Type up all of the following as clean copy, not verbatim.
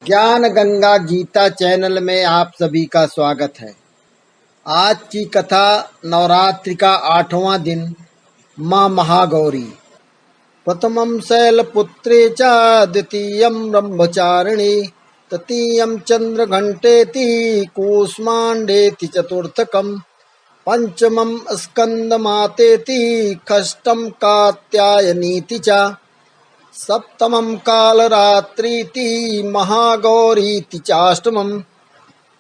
ज्ञान गंगा गीता चैनल में आप सभी का स्वागत है। आज की कथा नवरात्रि का 8वां दिन माँ महागौरी। प्रथमं शैलपुत्रे च द्वितीयं ब्रह्मचारिणी तृतीयं चंद्रघंटेति कूष्मांडेति चतुर्थकं पंचमं स्कंदमातेति षष्ठं कात्यायनीति च सप्तमं कालरात्रीति महागौरीति चाष्टमं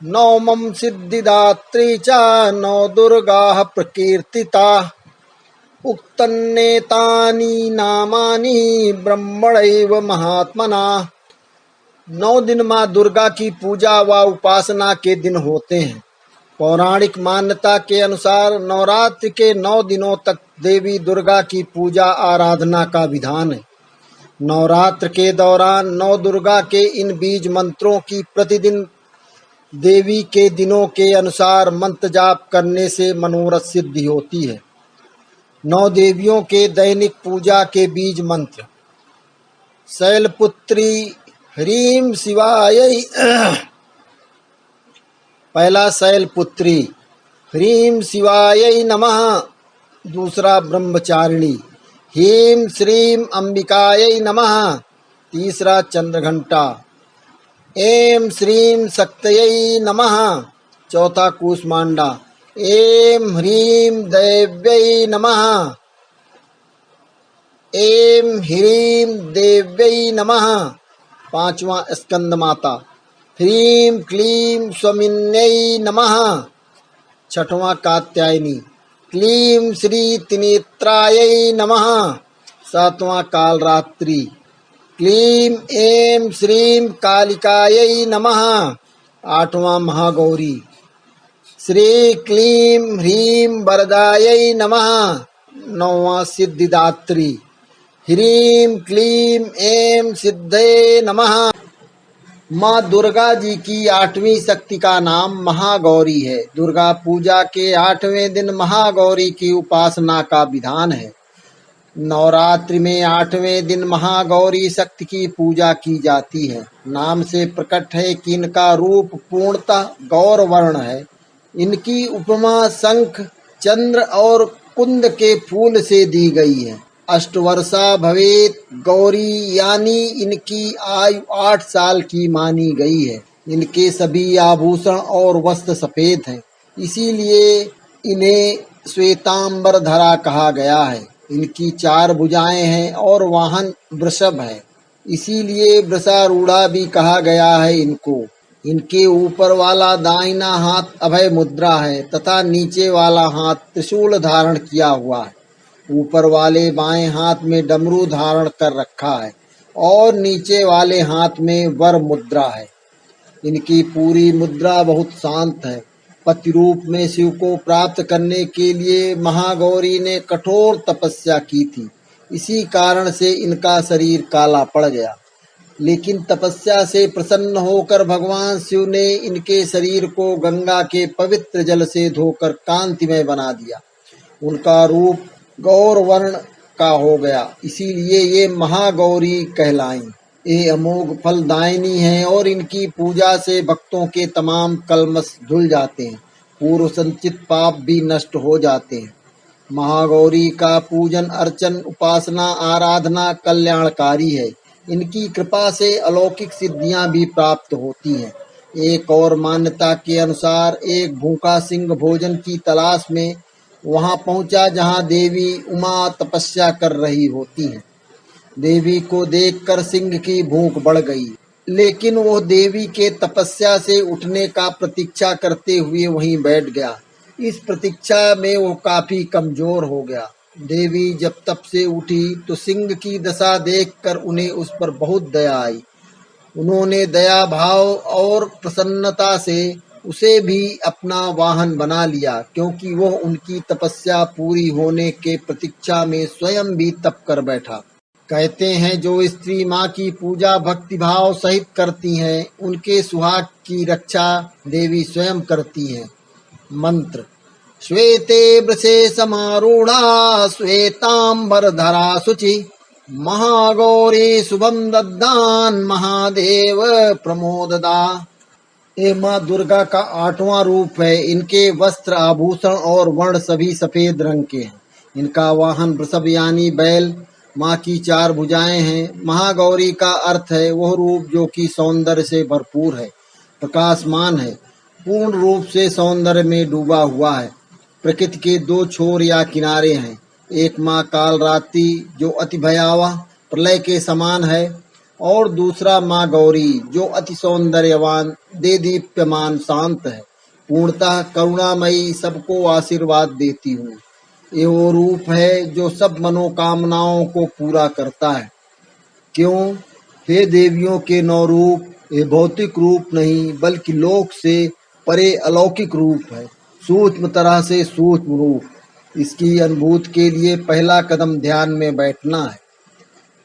नवमं सिद्धिदात्री च नौ दुर्गाः प्रकीर्तिताः। उक्तन्नेतानि नामानि ब्रह्मणैव महात्मना। 9 दिन माँ दुर्गा की पूजा व उपासना के दिन होते हैं। पौराणिक मान्यता के अनुसार नवरात्रि के 9 दिनों तक देवी दुर्गा की पूजा आराधना का विधान है। नवरात्र के दौरान 9 दुर्गा के इन बीज मंत्रों की प्रतिदिन देवी के दिनों के अनुसार मंत्र जाप करने से मनोरथ सिद्धि होती है। 9 देवियों के दैनिक पूजा के बीज मंत्र। शैलपुत्री ह्रीं शिवायै। पहला शैलपुत्री ह्रीं शिवायै नमः। दूसरा ब्रह्मचारिणी ह्रीं श्रीं अंबिकायै नमः। तीसरा चंद्रघंटा ऐं श्रीं शक्तयै नमः। चौथा कूष्मांडा ऐं ह्रीं देव्यै नमः। ऐं ह्रीं देव्यै नमः। पांचवा स्कंदमाता ह्रीं क्लीं स्वामिन्यै नमः। छठवां कात्यायनी क्लीं श्री त्रिनेत्रायै नमः। सातवां कालरात्रि क्लीं ऐं श्रीं कालिकायै नमः। आठवां महागौरी श्री क्लीं ह्रीं वरदायै नमः। नौवां सिद्धिदात्री ह्रीं क्लीं ऐं सिद्धये नमः। माँ दुर्गा जी की 8वीं शक्ति का नाम महागौरी है। दुर्गा पूजा के 8वें दिन महागौरी की उपासना का विधान है। नवरात्रि में 8वें दिन महागौरी शक्ति की पूजा की जाती है। नाम से प्रकट है कि इनका रूप पूर्णतः गौर वर्ण है। इनकी उपमा शंख, चंद्र और कुंद के फूल से दी गई है। अष्टवर्षा भवेत गौरी यानी इनकी आयु 8 साल की मानी गई है। इनके सभी आभूषण और वस्त्र सफेद हैं, इसीलिए इन्हें श्वेतांबर धरा कहा गया है। इनकी 4 भुजाएं हैं और वाहन वृषभ है, इसीलिए वृषारूढ़ा भी कहा गया है इनको। इनके ऊपर वाला दाहिना हाथ अभय मुद्रा है तथा नीचे वाला हाथ त्रिशूल धारण किया हुआ है। ऊपर वाले बाएं हाथ में डमरू धारण कर रखा है और नीचे वाले हाथ में वर मुद्रा है। इनकी पूरी मुद्रा बहुत शांत है। पति रूप में शिव को प्राप्त करने के लिए महागौरी ने कठोर तपस्या की थी। इसी कारण से इनका शरीर काला पड़ गया, लेकिन तपस्या से प्रसन्न होकर भगवान शिव ने इनके शरीर को गंगा के पवित्र जल से धोकर कांतिमय बना दिया। उनका रूप गौर वर्ण का हो गया, इसीलिए ये महागौरी कहलाईं। ये अमोघ फलदायिनी हैं और इनकी पूजा से भक्तों के तमाम कलमश धुल जाते हैं, पूर्व संचित पाप भी नष्ट हो जाते हैं। महागौरी का पूजन अर्चन उपासना आराधना कल्याणकारी है। इनकी कृपा से अलौकिक सिद्धियां भी प्राप्त होती हैं। एक और मान्यता के अनुसार एक भूखा सिंह भोजन की तलाश में वहां पहुंचा जहां देवी उमा तपस्या कर रही होती हैं। देवी को देखकर सिंह की भूख बढ़ गई, लेकिन वो देवी के तपस्या से उठने का प्रतीक्षा करते हुए वहीं बैठ गया। इस प्रतीक्षा में वो काफी कमजोर हो गया। देवी जब तप से उठी तो सिंह की दशा देखकर उन्हें उस पर बहुत दया आई। उन्होंने दया भाव और प्रसन्नता से उसे भी अपना वाहन बना लिया, क्योंकि वह उनकी तपस्या पूरी होने के प्रतीक्षा में स्वयं भी तप कर बैठा। कहते हैं जो स्त्री माँ की पूजा भक्ति भाव सहित करती हैं, उनके सुहाग की रक्षा देवी स्वयं करती हैं। मंत्र श्वेते वृषे समारूढ़ा श्वेतांबर धरा शुचि महागौरी शुभम दद्दान महादेव प्रमोददा। ये माँ दुर्गा का 8वां रूप है। इनके वस्त्र आभूषण और वर्ण सभी सफेद रंग के हैं। इनका वाहन वृषभ यानी बैल। माँ की 4 भुजाएं हैं। महागौरी का अर्थ है वह रूप जो कि सौंदर्य से भरपूर है, प्रकाशमान है, पूर्ण रूप से सौंदर्य में डूबा हुआ है। प्रकृति के 2 छोर या किनारे हैं। एक माँ कालरात्रि जो अति भयावह प्रलय के समान है, और दूसरा माँ गौरी जो अति सौंदर्यवान देदीप्यमान शांत है, पूर्णतः करुणामयी, सबको आशीर्वाद देती हूँ। ये वो रूप है जो सब मनोकामनाओं को पूरा करता है। क्यों? हे देवियों के 9 रूप, ये भौतिक रूप नहीं बल्कि लोक से परे अलौकिक रूप है, सूक्ष्म तरह से सूक्ष्म रूप। इसकी अनुभूति के लिए पहला कदम ध्यान में बैठना है।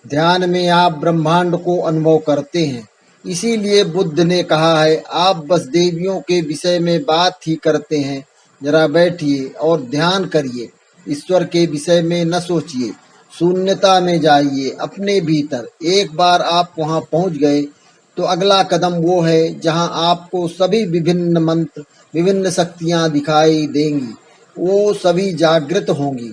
ध्यान में आप ब्रह्मांड को अनुभव करते हैं। इसीलिए बुद्ध ने कहा है, आप बस देवियों के विषय में बात ही करते हैं। जरा बैठिए और ध्यान करिए। ईश्वर के विषय में न सोचिए, शून्यता में जाइए अपने भीतर। एक बार आप वहां पहुंच गए तो अगला कदम वो है जहां आपको सभी विभिन्न मंत्र, विभिन्न शक्तियां दिखाई देंगी। वो सभी जागृत होंगी।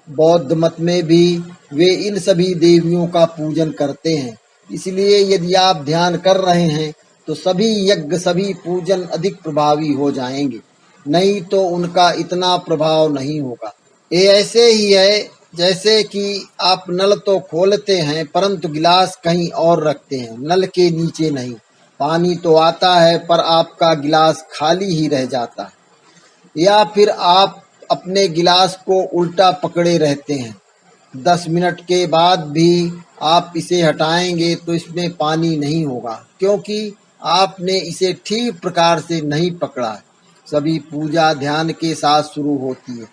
बौद्ध मत में भी वे इन सभी देवियों का पूजन करते हैं। इसलिए यदि आप ध्यान कर रहे हैं तो सभी यज्ञ, सभी पूजन अधिक प्रभावी हो जाएंगे, नहीं तो उनका इतना प्रभाव नहीं होगा। ये ऐसे ही है जैसे कि आप नल तो खोलते हैं परंतु गिलास कहीं और रखते हैं, नल के नीचे नहीं। पानी तो आता है पर आपका गिलास खाली ही रह जाता है। या फिर आप अपने गिलास को उल्टा पकड़े रहते हैं। 10 मिनट के बाद भी आप इसे हटाएंगे तो इसमें पानी नहीं होगा, क्योंकि आपने इसे ठीक प्रकार से नहीं पकड़ा है। सभी पूजा ध्यान के साथ शुरू होती है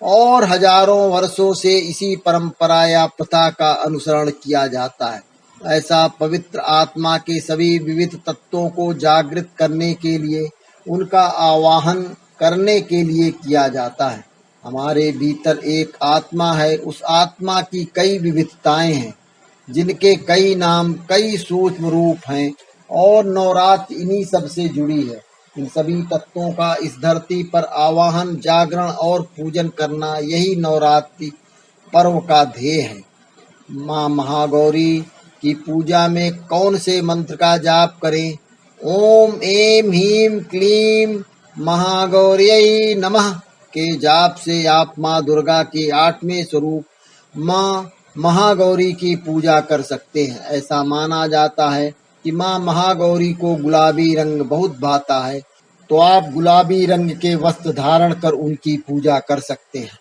और हजारों वर्षों से इसी परंपरा या प्रथा का अनुसरण किया जाता है। ऐसा पवित्र आत्मा के सभी विविध तत्वों को जागृत करने के लिए, उनका आवाहन करने के लिए किया जाता है। हमारे भीतर एक आत्मा है। उस आत्मा की कई विविधताएं हैं, जिनके कई नाम, कई सूक्ष्म रूप हैं, और नवरात्र इन्हीं सब से जुड़ी है। इन सभी तत्वों का इस धरती पर आवाहन, जागरण और पूजन करना, यही नवरात्रि पर्व का ध्येय है। माँ महागौरी की पूजा में कौन से मंत्र का जाप करें? ओम ऐं ह्रीं क्लीं महागौर्यै नमः के जाप से आप माँ दुर्गा के 8वें स्वरूप माँ महागौरी की पूजा कर सकते हैं। ऐसा माना जाता है कि माँ महागौरी को गुलाबी रंग बहुत भाता है, तो आप गुलाबी रंग के वस्त्र धारण कर उनकी पूजा कर सकते हैं।